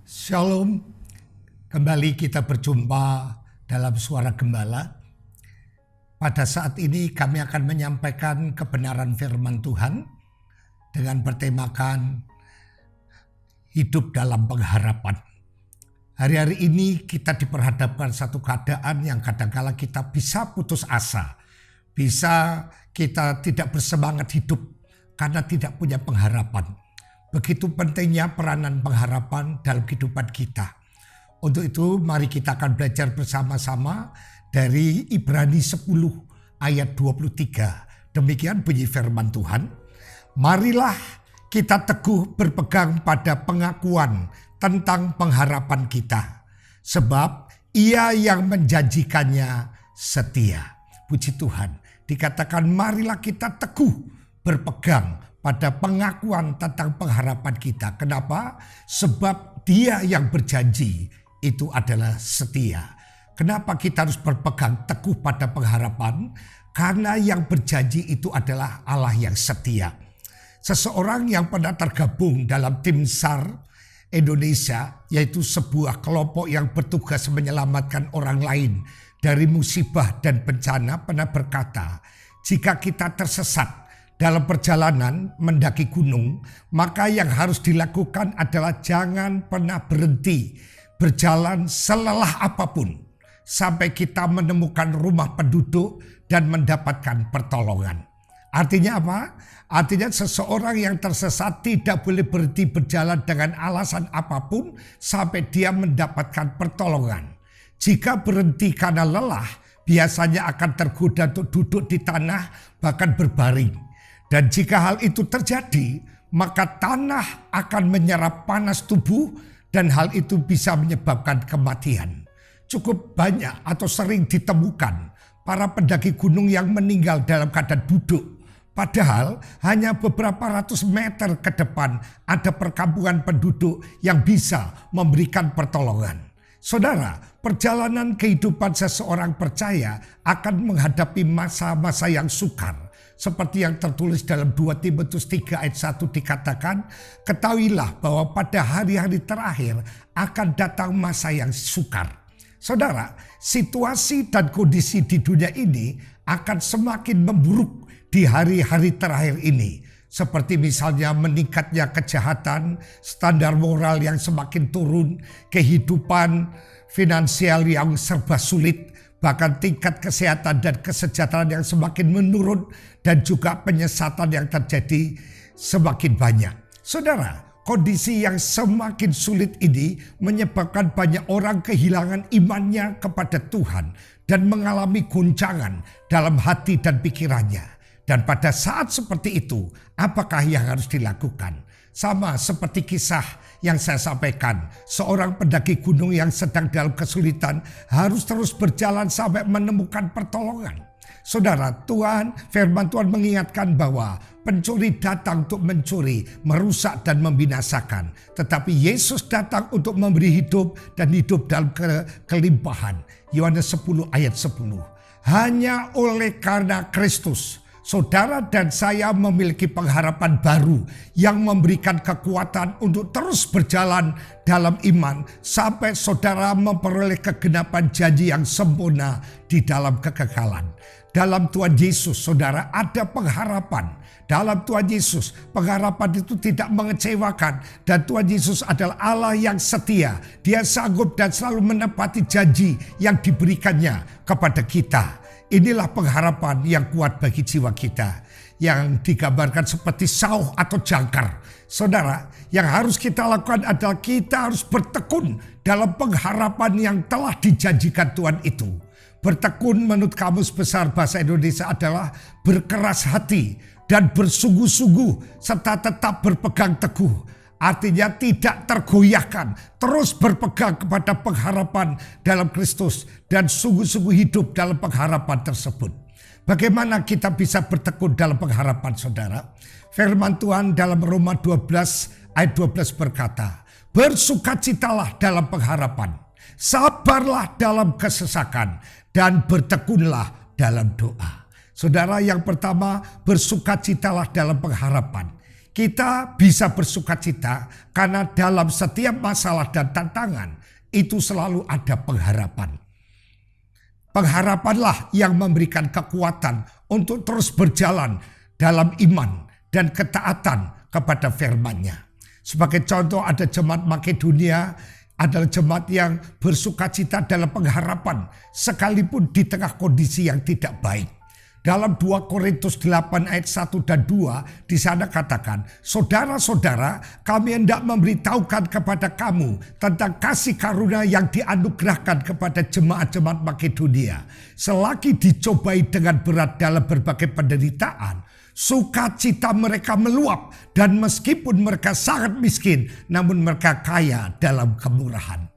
Shalom, kembali kita berjumpa dalam Suara Gembala. Pada saat ini kami akan menyampaikan kebenaran firman Tuhan dengan bertemakan hidup dalam pengharapan. Hari-hari ini kita diperhadapkan satu keadaan yang kadang-kala kita bisa putus asa. Bisa kita tidak bersemangat hidup karena tidak punya pengharapan. Begitu pentingnya peranan pengharapan dalam kehidupan kita. Untuk itu mari kita akan belajar bersama-sama dari Ibrani 10 ayat 23. Demikian bunyi firman Tuhan. Marilah kita teguh berpegang pada pengakuan tentang pengharapan kita. Sebab Ia yang menjanjikannya setia. Puji Tuhan. Dikatakan marilah kita teguh berpegang pada pengakuan tentang pengharapan kita. Kenapa? Sebab Dia yang berjanji itu adalah setia. Kenapa kita harus berpegang teguh pada pengharapan? Karena yang berjanji itu adalah Allah yang setia. Seseorang yang pernah tergabung dalam tim SAR Indonesia, yaitu sebuah kelompok yang bertugas menyelamatkan orang lain dari musibah dan bencana, pernah berkata, jika kita tersesat dalam perjalanan mendaki gunung, maka yang harus dilakukan adalah jangan pernah berhenti berjalan selelah apapun sampai kita menemukan rumah penduduk dan mendapatkan pertolongan. Artinya apa? Artinya seseorang yang tersesat tidak boleh berhenti berjalan dengan alasan apapun sampai dia mendapatkan pertolongan. Jika berhenti karena lelah, biasanya akan tergoda untuk duduk di tanah bahkan berbaring. Dan jika hal itu terjadi, maka tanah akan menyerap panas tubuh dan hal itu bisa menyebabkan kematian. Cukup banyak atau sering ditemukan para pendaki gunung yang meninggal dalam keadaan duduk. Padahal hanya beberapa ratus meter ke depan ada perkampungan penduduk yang bisa memberikan pertolongan. Saudara, perjalanan kehidupan seseorang percaya akan menghadapi masa-masa yang sukar. Seperti yang tertulis dalam 2 Timotius 3 ayat 1 dikatakan, ketahuilah bahwa pada hari-hari terakhir akan datang masa yang sukar. Saudara, situasi dan kondisi di dunia ini akan semakin memburuk di hari-hari terakhir ini. Seperti misalnya meningkatnya kejahatan, standar moral yang semakin turun, kehidupan finansial yang serba sulit, bahkan tingkat kesehatan dan kesejahteraan yang semakin menurun, dan juga penyesatan yang terjadi semakin banyak. Saudara, kondisi yang semakin sulit ini menyebabkan banyak orang kehilangan imannya kepada Tuhan dan mengalami goncangan dalam hati dan pikirannya. Dan pada saat seperti itu, apakah yang harus dilakukan? Sama seperti kisah yang saya sampaikan, seorang pendaki gunung yang sedang dalam kesulitan harus terus berjalan sampai menemukan pertolongan. Saudara, firman Tuhan mengingatkan bahwa pencuri datang untuk mencuri, merusak dan membinasakan. Tetapi Yesus datang untuk memberi hidup dan hidup dalam kelimpahan. Yohanes 10 ayat 10. Hanya oleh karena Kristus, saudara dan saya memiliki pengharapan baru yang memberikan kekuatan untuk terus berjalan dalam iman sampai saudara memperoleh kegenapan janji yang sempurna di dalam kekekalan. Dalam Tuhan Yesus, saudara, ada pengharapan. Dalam Tuhan Yesus, pengharapan itu tidak mengecewakan. Dan Tuhan Yesus adalah Allah yang setia. Dia sanggup dan selalu menepati janji yang diberikannya kepada kita. Inilah pengharapan yang kuat bagi jiwa kita, yang digambarkan seperti sauh atau jangkar. Saudara, yang harus kita lakukan adalah kita harus bertekun dalam pengharapan yang telah dijanjikan Tuhan itu. Bertekun menurut Kamus Besar Bahasa Indonesia adalah berkeras hati dan bersungguh-sungguh serta tetap berpegang teguh. Artinya tidak tergoyahkan, terus berpegang kepada pengharapan dalam Kristus dan sungguh-sungguh hidup dalam pengharapan tersebut. Bagaimana kita bisa bertekun dalam pengharapan, saudara? Firman Tuhan dalam Roma 12 ayat 12 berkata, bersukacitalah dalam pengharapan, sabarlah dalam kesesakan, dan bertekunlah dalam doa. Saudara, yang pertama, bersukacitalah dalam pengharapan. Kita bisa bersukacita karena dalam setiap masalah dan tantangan itu selalu ada pengharapan. Pengharapanlah yang memberikan kekuatan untuk terus berjalan dalam iman dan ketaatan kepada firman-Nya. Sebagai contoh, ada jemaat Makedonia adalah jemaat yang bersukacita dalam pengharapan sekalipun di tengah kondisi yang tidak baik. Dalam 2 Korintus 8 ayat 1 dan 2 di sana katakan, saudara-saudara, kami hendak memberitahukan kepada kamu tentang kasih karunia yang dianugerahkan kepada jemaat-jemaat Makedonia. Selagi dicobai dengan berat dalam berbagai penderitaan, sukacita mereka meluap, dan meskipun mereka sangat miskin, namun mereka kaya dalam kemurahan.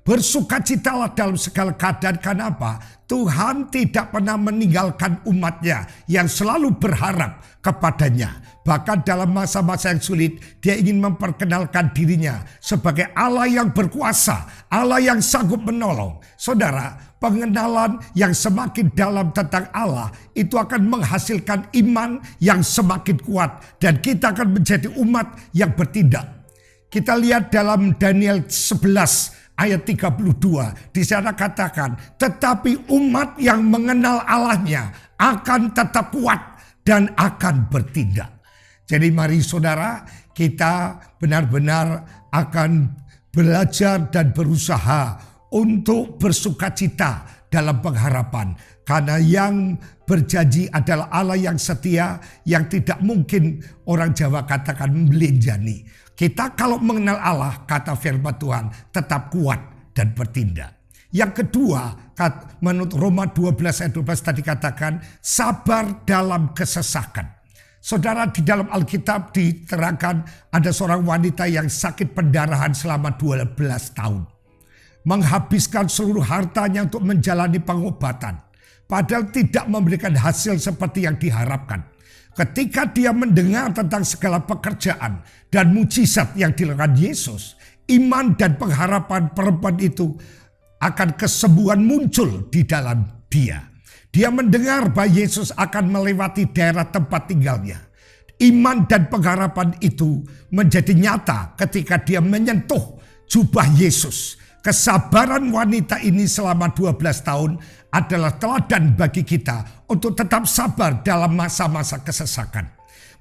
Bersukacitalah dalam segala keadaan. Kenapa? Tuhan tidak pernah meninggalkan umatnya yang selalu berharap kepadanya. Bahkan dalam masa-masa yang sulit, dia ingin memperkenalkan dirinya sebagai Allah yang berkuasa, Allah yang sanggup menolong. Saudara, pengenalan yang semakin dalam tentang Allah itu akan menghasilkan iman yang semakin kuat, dan kita akan menjadi umat yang bertindak. Kita lihat dalam Daniel 11 ayat 32, di sana katakan, tetapi umat yang mengenal Allahnya akan tetap kuat dan akan bertindak. Jadi mari saudara, kita benar-benar akan belajar dan berusaha untuk bersukacita dalam pengharapan. Karena yang berjanji adalah Allah yang setia, yang tidak mungkin orang Jawa katakan melenjani. Kita kalau mengenal Allah, kata firman Tuhan, tetap kuat dan bertindak. Yang kedua, menurut Roma 12 ayat 12 tadi katakan, sabar dalam kesesakan. Saudara, di dalam Alkitab diterangkan ada seorang wanita yang sakit pendarahan selama 12 tahun. Menghabiskan seluruh hartanya untuk menjalani pengobatan. Padahal tidak memberikan hasil seperti yang diharapkan. Ketika dia mendengar tentang segala pekerjaan dan mujizat yang dilakukan Yesus, iman dan pengharapan perempuan itu akan kesembuhan muncul di dalam dia. Dia mendengar bahwa Yesus akan melewati daerah tempat tinggalnya. Iman dan pengharapan itu menjadi nyata ketika dia menyentuh jubah Yesus. Kesabaran wanita ini selama 12 tahun adalah teladan bagi kita untuk tetap sabar dalam masa-masa kesesakan.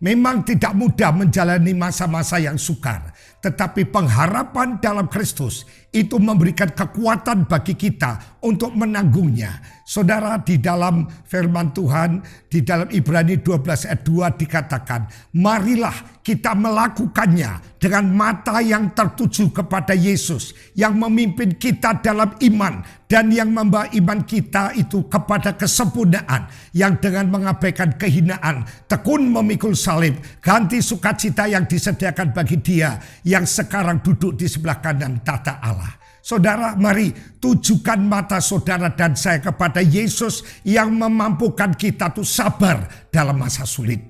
Memang tidak mudah menjalani masa-masa yang sukar, tetapi pengharapan dalam Kristus itu memberikan kekuatan bagi kita untuk menanggungnya. Saudara, di dalam firman Tuhan, di dalam Ibrani 12 ayat 2 dikatakan, marilah kita melakukannya dengan mata yang tertuju kepada Yesus yang memimpin kita dalam iman dan yang membawa iman kita itu kepada kesempurnaan, yang dengan mengabaikan kehinaan tekun memikul salib, ganti sukacita yang disediakan bagi dia yang sekarang duduk di sebelah kanan tahta Allah. Saudara, mari tujukan mata saudara dan saya kepada Yesus yang memampukan kita tuh sabar dalam masa sulit.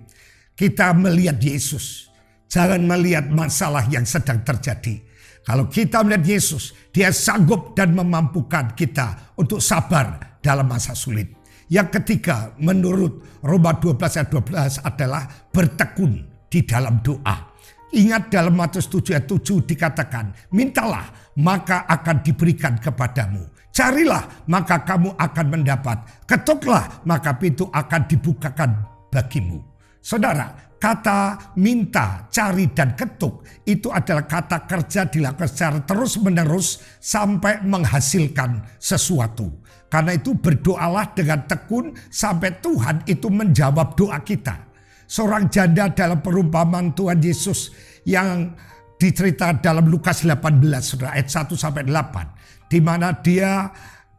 Kita melihat Yesus, jangan melihat masalah yang sedang terjadi. Kalau kita melihat Yesus, dia sanggup dan memampukan kita untuk sabar dalam masa sulit. Yang ketiga, menurut Roma 12 ayat 12 adalah bertekun di dalam doa. Ingat dalam Matius 7 ayat 7 dikatakan, mintalah maka akan diberikan kepadamu. Carilah maka kamu akan mendapat. Ketuklah maka pintu akan dibukakan bagimu. Saudara, kata minta, cari, dan ketuk itu adalah kata kerja dilakukan secara terus-menerus sampai menghasilkan sesuatu. Karena itu berdoalah dengan tekun sampai Tuhan itu menjawab doa kita. Seorang janda dalam perumpamaan Tuhan Yesus yang diceritakan dalam Lukas 18 ayat 1 sampai 8, di mana dia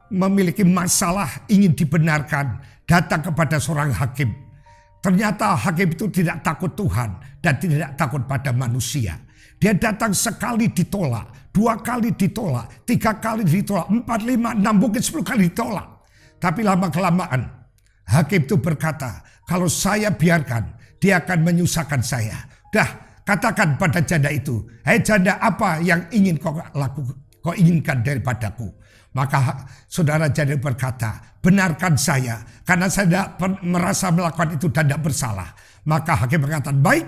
memiliki masalah ingin dibenarkan, datang kepada seorang hakim. Ternyata hakim itu tidak takut Tuhan dan tidak takut pada manusia. Dia datang sekali ditolak, 2 kali ditolak, 3 kali ditolak, 4, 5, 6, mungkin 10 kali ditolak. Tapi lama-kelamaan hakim itu berkata, kalau saya biarkan, dia akan menyusahkan saya. Dah, katakan pada janda itu, hei janda, apa yang ingin kau inginkan daripadaku? Maka saudara janda berkata, benarkan saya karena saya tidak merasa melakukan itu dan tidak bersalah. Maka hakim berkata, baik,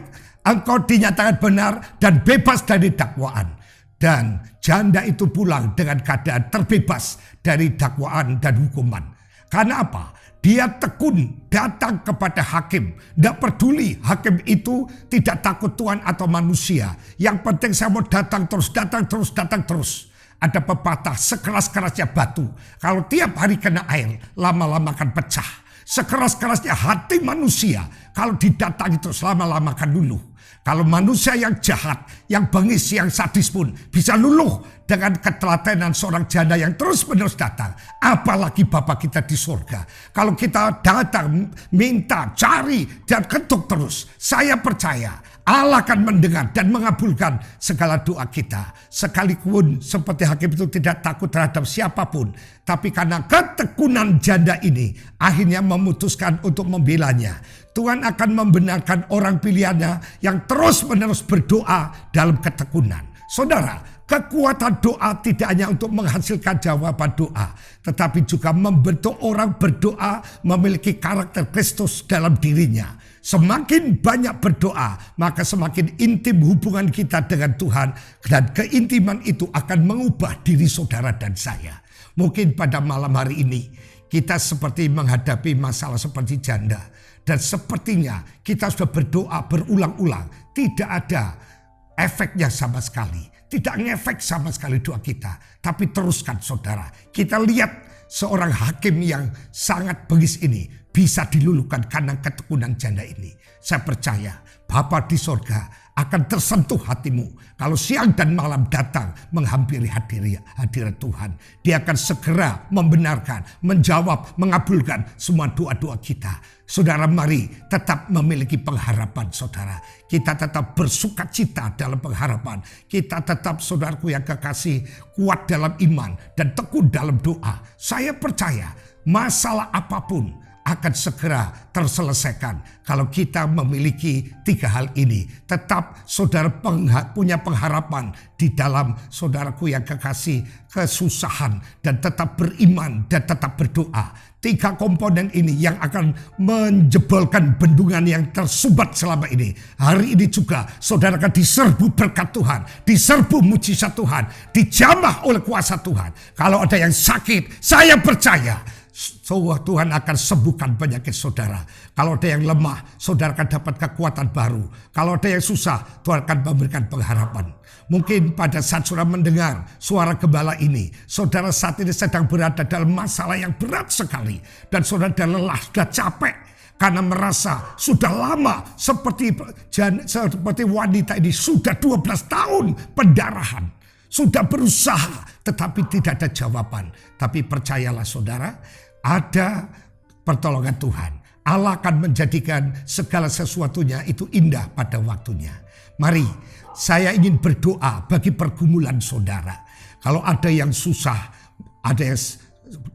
engkau dinyatakan benar dan bebas dari dakwaan. Dan janda itu pulang dengan keadaan terbebas dari dakwaan dan hukuman. Karena apa? Dia tekun datang kepada hakim. Tidak peduli hakim itu tidak takut Tuhan atau manusia. Yang penting saya mau datang terus, datang terus, datang terus. Ada pepatah, sekeras-kerasnya batu, kalau tiap hari kena air, lama-lama akan pecah. Sekeras-kerasnya hati manusia, kalau didatangi terus, lama-lama akan luluh. Kalau manusia yang jahat, yang bengis, yang sadis pun bisa luluh dengan ketelatenan seorang janda yang terus-menerus datang. Apalagi Bapa kita di surga. Kalau kita datang, minta, cari, dan ketuk terus, saya percaya Allah akan mendengar dan mengabulkan segala doa kita. Sekalipun seperti hakim itu tidak takut terhadap siapapun. Tapi karena ketekunan janda ini, akhirnya memutuskan untuk membelanya. Tuhan akan membenarkan orang pilihannya yang terus-menerus berdoa dalam ketekunan. Saudara, kekuatan doa tidak hanya untuk menghasilkan jawaban doa, tetapi juga membentuk orang berdoa memiliki karakter Kristus dalam dirinya. Semakin banyak berdoa, maka semakin intim hubungan kita dengan Tuhan, dan keintiman itu akan mengubah diri saudara dan saya. Mungkin pada malam hari ini kita seperti menghadapi masalah seperti janda, dan sepertinya kita sudah berdoa berulang-ulang, tidak ada efeknya sama sekali, tidak ngefek sama sekali doa kita. Tapi teruskan saudara, kita lihat seorang hakim yang sangat bengis ini bisa diluluhkan karena ketekunan janda ini. Saya percaya Bapa di sorga akan tersentuh hatimu kalau siang dan malam datang menghampiri hadirat Tuhan. Dia akan segera membenarkan, menjawab, mengabulkan semua doa-doa kita. Saudara, mari tetap memiliki pengharapan saudara. Kita tetap bersuka cita dalam pengharapan. Kita tetap, saudaraku yang kekasih, kuat dalam iman dan tekun dalam doa. Saya percaya masalah apapun akan segera terselesaikan kalau kita memiliki tiga hal ini. Tetap saudara punya pengharapan di dalam, saudaraku yang kekasih, kesusahan, dan tetap beriman dan tetap berdoa. Tiga komponen ini yang akan menjebolkan bendungan yang tersumbat selama ini. Hari ini juga saudara akan diserbu berkat Tuhan, diserbu mujizat Tuhan, dijamah oleh kuasa Tuhan. Kalau ada yang sakit, saya percaya Tuhan akan sembuhkan penyakit saudara. Kalau ada yang lemah, saudara akan dapat kekuatan baru. Kalau ada yang susah, Tuhan akan memberikan pengharapan. Mungkin pada saat saudara mendengar suara gembala ini, saudara saat ini sedang berada dalam masalah yang berat sekali. Dan saudara sudah lelah, sudah capek. Karena merasa sudah lama seperti wanita ini, sudah 12 tahun pendarahan. Sudah berusaha, tetapi tidak ada jawaban. Tapi percayalah saudara, ada pertolongan Tuhan. Allah akan menjadikan segala sesuatunya itu indah pada waktunya. Mari, saya ingin berdoa bagi pergumulan saudara. Kalau ada yang susah, ada yang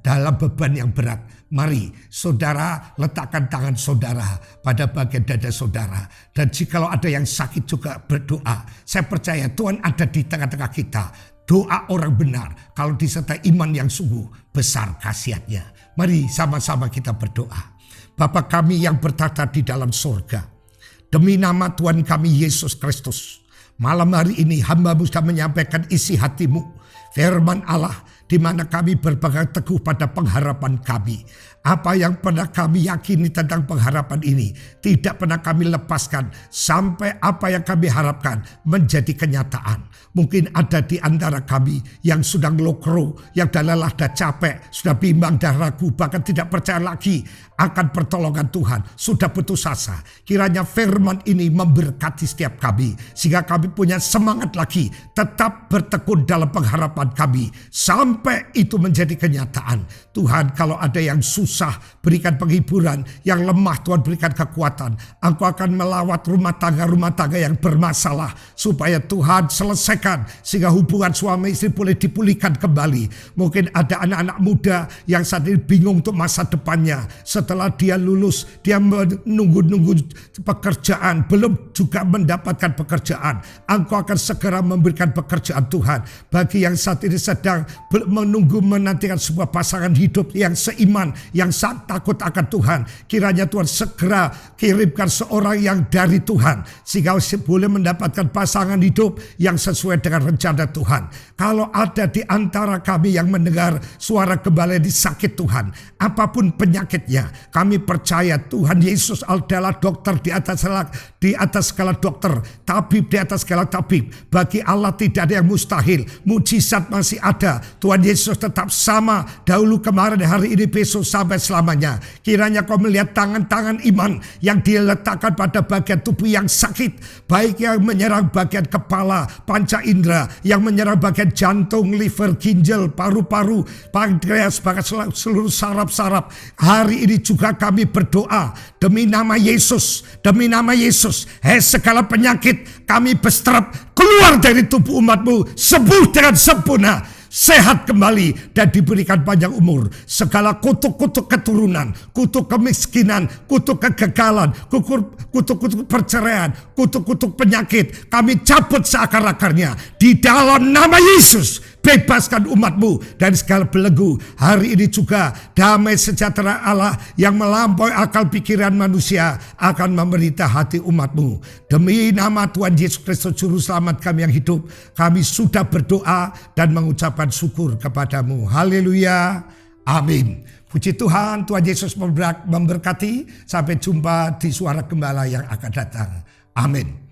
dalam beban yang berat, mari saudara letakkan tangan saudara pada bagian dada saudara. Dan jikalau ada yang sakit juga berdoa. Saya percaya Tuhan ada di tengah-tengah kita. Doa orang benar kalau disertai iman yang sungguh besar khasiatnya. Mari sama-sama kita berdoa. Bapa kami yang bertata di dalam surga, demi nama Tuhan kami Yesus Kristus, malam hari ini hamba-Mu sudah menyampaikan isi hatimu, firman Allah, di mana kami berpegang teguh pada pengharapan kami. Apa yang pernah kami yakini tentang pengharapan ini tidak pernah kami lepaskan sampai apa yang kami harapkan menjadi kenyataan. Mungkin ada di antara kami yang sudah ngelokro, yang dah lelah, dah capek, sudah bimbang, dah ragu, bahkan tidak percaya lagi akan pertolongan Tuhan. Sudah putus asa. Kiranya firman ini memberkati setiap kami, sehingga kami punya semangat lagi tetap bertekun dalam pengharapan kami sampai itu menjadi kenyataan. Tuhan, kalau ada yang susah, berikan penghiburan. Yang lemah, Tuhan berikan kekuatan. Engkau akan melawat rumah tangga yang bermasalah, supaya Tuhan selesaikan sehingga hubungan suami istri boleh dipulihkan kembali. Mungkin ada anak-anak muda yang saat ini bingung untuk masa depannya. Setelah dia lulus, dia menunggu-nunggu pekerjaan, belum juga mendapatkan pekerjaan. Engkau akan segera memberikan pekerjaan Tuhan. Bagi yang saat ini sedang menunggu menantikan sebuah pasangan hidup yang seiman, yang sangat takut akan Tuhan. Kiranya Tuhan segera kirimkan seorang yang dari Tuhan, sehingga boleh mendapatkan pasangan hidup yang sesuai dengan rencana Tuhan. Kalau ada di antara kami yang mendengar suara gembala yang disakit Tuhan, apapun penyakitnya, kami percaya Tuhan Yesus adalah dokter di atas segala dokter, tabib di atas segala tabib. Bagi Allah tidak ada yang mustahil. Mujizat masih ada. Tuhan Yesus tetap sama dahulu, kemarin, hari ini, besok, sampai selamanya. Kiranya kau melihat tangan-tangan iman yang diletakkan pada bagian tubuh yang sakit, baik yang menyerang bagian kepala, panca indera, yang menyerang bagian jantung, liver, ginjal, paru-paru, pankreas, bahkan seluruh saraf-saraf. Hari ini juga kami berdoa demi nama Yesus, demi nama Yesus, segala penyakit kami bestrap keluar dari tubuh umatmu, sembuh dengan sempurna, sehat kembali, dan diberikan panjang umur. Segala kutuk-kutuk keturunan, kutuk kemiskinan, kutuk kegagalan, kutuk-kutuk perceraian, kutuk-kutuk penyakit, kami cabut seakar-akarnya di dalam nama Yesus. Bebaskan umatmu dari segala belenggu. Hari ini juga damai sejahtera Allah yang melampaui akal pikiran manusia akan memerintah hati umatmu. Demi nama Tuhan Yesus Kristus Juru Selamat kami yang hidup, kami sudah berdoa dan mengucapkan syukur kepadamu. Haleluya. Amin. Puji Tuhan, Tuhan Yesus memberkati. Sampai jumpa di Suara Gembala yang akan datang. Amin.